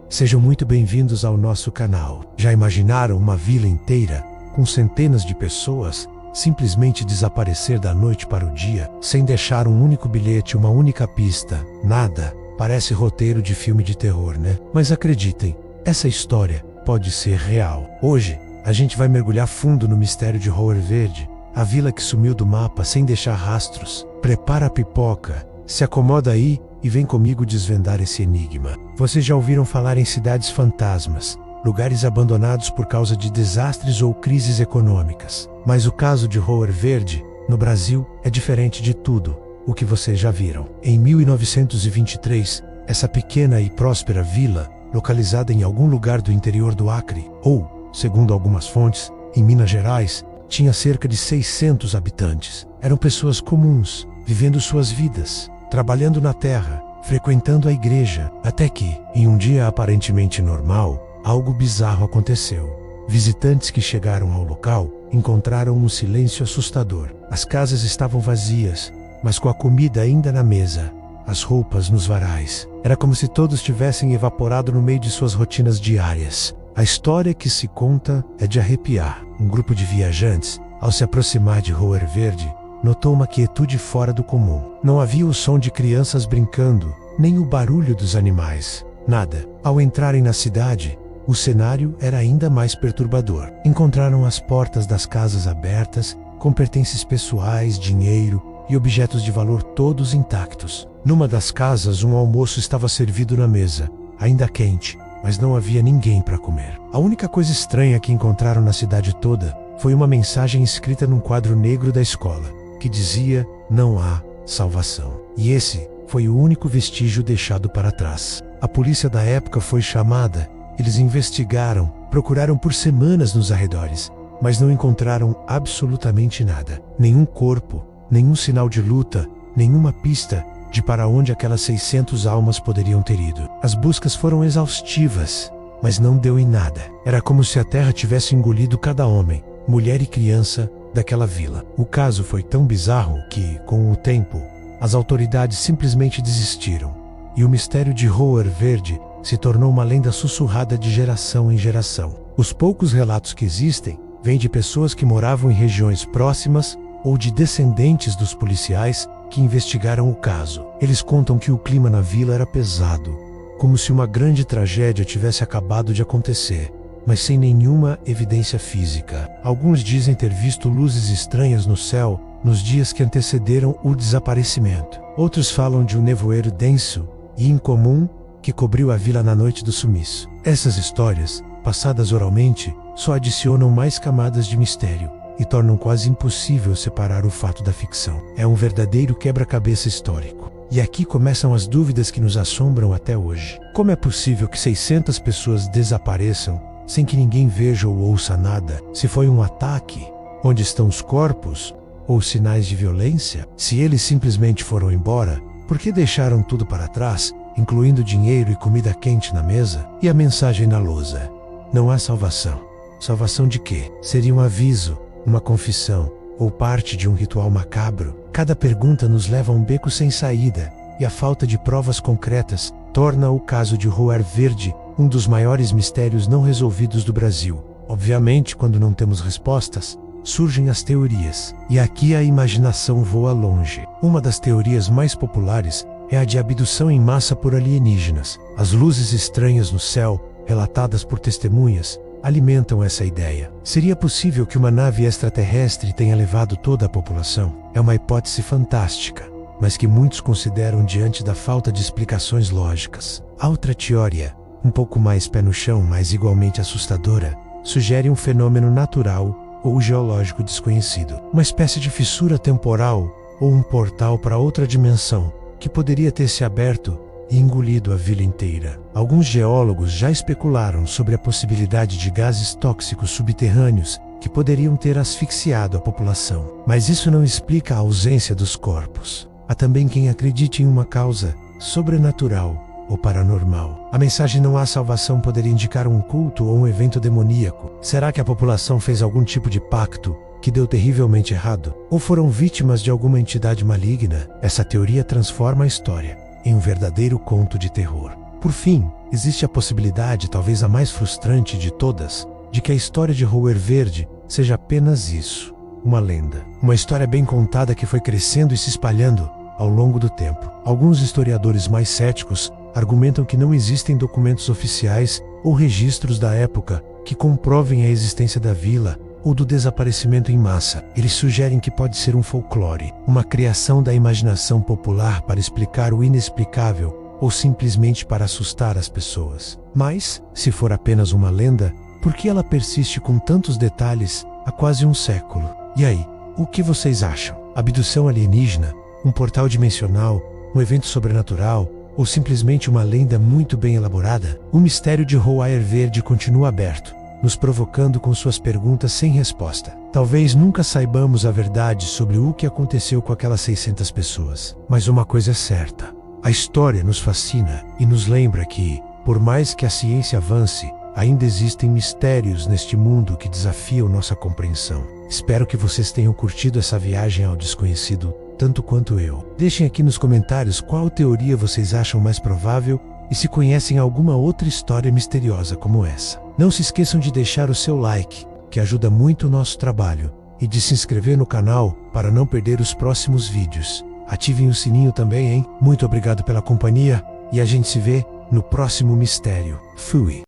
Sejam muito bem-vindos ao nosso canal. Já imaginaram uma vila inteira, com centenas de pessoas, simplesmente desaparecer da noite para o dia, sem deixar um único bilhete, uma única pista? Nada. Parece roteiro de filme de terror, né? Mas acreditem, essa história pode ser real. Hoje, a gente vai mergulhar fundo no mistério de Roer Verde, a vila que sumiu do mapa sem deixar rastros. Prepara a pipoca, se acomoda aí e vem comigo desvendar esse enigma. Vocês já ouviram falar em cidades fantasmas, lugares abandonados por causa de desastres ou crises econômicas. Mas o caso de Roer Verde, no Brasil, é diferente de tudo o que vocês já viram. Em 1923, essa pequena e próspera vila, localizada em algum lugar do interior do Acre, ou, segundo algumas fontes, em Minas Gerais, tinha cerca de 600 habitantes. Eram pessoas comuns, vivendo suas vidas, trabalhando na terra, frequentando a igreja, até que, em um dia aparentemente normal, algo bizarro aconteceu. Visitantes que chegaram ao local encontraram um silêncio assustador. As casas estavam vazias, mas com a comida ainda na mesa, as roupas nos varais. Era como se todos tivessem evaporado no meio de suas rotinas diárias. A história que se conta é de arrepiar. Um grupo de viajantes, ao se aproximar de Roer Verde, notou uma quietude fora do comum. Não havia o som de crianças brincando, nem o barulho dos animais. Nada. Ao entrarem na cidade, o cenário era ainda mais perturbador. Encontraram as portas das casas abertas, com pertences pessoais, dinheiro e objetos de valor todos intactos. Numa das casas, um almoço estava servido na mesa, ainda quente, mas não havia ninguém para comer. A única coisa estranha que encontraram na cidade toda foi uma mensagem escrita num quadro negro da escola, que dizia: não há salvação. E esse foi o único vestígio deixado para trás. A polícia da época foi chamada, eles investigaram, procuraram por semanas nos arredores, mas não encontraram absolutamente nada. Nenhum corpo, nenhum sinal de luta, nenhuma pista de para onde aquelas 600 almas poderiam ter ido. As buscas foram exaustivas, mas não deu em nada. Era como se a terra tivesse engolido cada homem, mulher e criança daquela vila. O caso foi tão bizarro que, com o tempo, as autoridades simplesmente desistiram, e o mistério de Roer Verde se tornou uma lenda sussurrada de geração em geração. Os poucos relatos que existem vêm de pessoas que moravam em regiões próximas ou de descendentes dos policiais que investigaram o caso. Eles contam que o clima na vila era pesado, como se uma grande tragédia tivesse acabado de acontecer, mas sem nenhuma evidência física. Alguns dizem ter visto luzes estranhas no céu nos dias que antecederam o desaparecimento. Outros falam de um nevoeiro denso e incomum que cobriu a vila na noite do sumiço. Essas histórias, passadas oralmente, só adicionam mais camadas de mistério e tornam quase impossível separar o fato da ficção. É um verdadeiro quebra-cabeça histórico. E aqui começam as dúvidas que nos assombram até hoje. Como é possível que 600 pessoas desapareçam sem que ninguém veja ou ouça nada? Se foi um ataque, onde estão os corpos? Ou sinais de violência? Se eles simplesmente foram embora, por que deixaram tudo para trás, incluindo dinheiro e comida quente na mesa? E a mensagem na lousa? Não há salvação. Salvação de quê? Seria um aviso, uma confissão, ou parte de um ritual macabro? Cada pergunta nos leva a um beco sem saída, e a falta de provas concretas torna o caso de Roer Verde um dos maiores mistérios não resolvidos do Brasil. Obviamente, quando não temos respostas, surgem as teorias. E aqui a imaginação voa longe. Uma das teorias mais populares é a de abdução em massa por alienígenas. As luzes estranhas no céu, relatadas por testemunhas, alimentam essa ideia. Seria possível que uma nave extraterrestre tenha levado toda a população? É uma hipótese fantástica, mas que muitos consideram diante da falta de explicações lógicas. A outra teoria, um pouco mais pé no chão, mas igualmente assustadora, sugere um fenômeno natural ou geológico desconhecido. Uma espécie de fissura temporal ou um portal para outra dimensão que poderia ter se aberto e engolido a vila inteira. Alguns geólogos já especularam sobre a possibilidade de gases tóxicos subterrâneos que poderiam ter asfixiado a população. Mas isso não explica a ausência dos corpos. Há também quem acredite em uma causa sobrenatural ou paranormal. A mensagem "não há salvação" poderia indicar um culto ou um evento demoníaco. Será que a população fez algum tipo de pacto que deu terrivelmente errado? Ou foram vítimas de alguma entidade maligna? Essa teoria transforma a história em um verdadeiro conto de terror. Por fim, existe a possibilidade, talvez a mais frustrante de todas, de que a história de Roer Verde seja apenas isso, uma lenda. Uma história bem contada que foi crescendo e se espalhando ao longo do tempo. Alguns historiadores mais céticos argumentam que não existem documentos oficiais ou registros da época que comprovem a existência da vila ou do desaparecimento em massa. Eles sugerem que pode ser um folclore, uma criação da imaginação popular para explicar o inexplicável ou simplesmente para assustar as pessoas. Mas, se for apenas uma lenda, por que ela persiste com tantos detalhes há quase um século? E aí, o que vocês acham? Abdução alienígena? Um portal dimensional? Um evento sobrenatural? Ou simplesmente uma lenda muito bem elaborada? O mistério de Roer Verde continua aberto, nos provocando com suas perguntas sem resposta. Talvez nunca saibamos a verdade sobre o que aconteceu com aquelas 600 pessoas. Mas uma coisa é certa: a história nos fascina e nos lembra que, por mais que a ciência avance, ainda existem mistérios neste mundo que desafiam nossa compreensão. Espero que vocês tenham curtido essa viagem ao desconhecido tanto quanto eu. Deixem aqui nos comentários qual teoria vocês acham mais provável e se conhecem alguma outra história misteriosa como essa. Não se esqueçam de deixar o seu like, que ajuda muito o nosso trabalho, e de se inscrever no canal para não perder os próximos vídeos. Ativem o sininho também, hein? Muito obrigado pela companhia e a gente se vê no próximo mistério. Fui!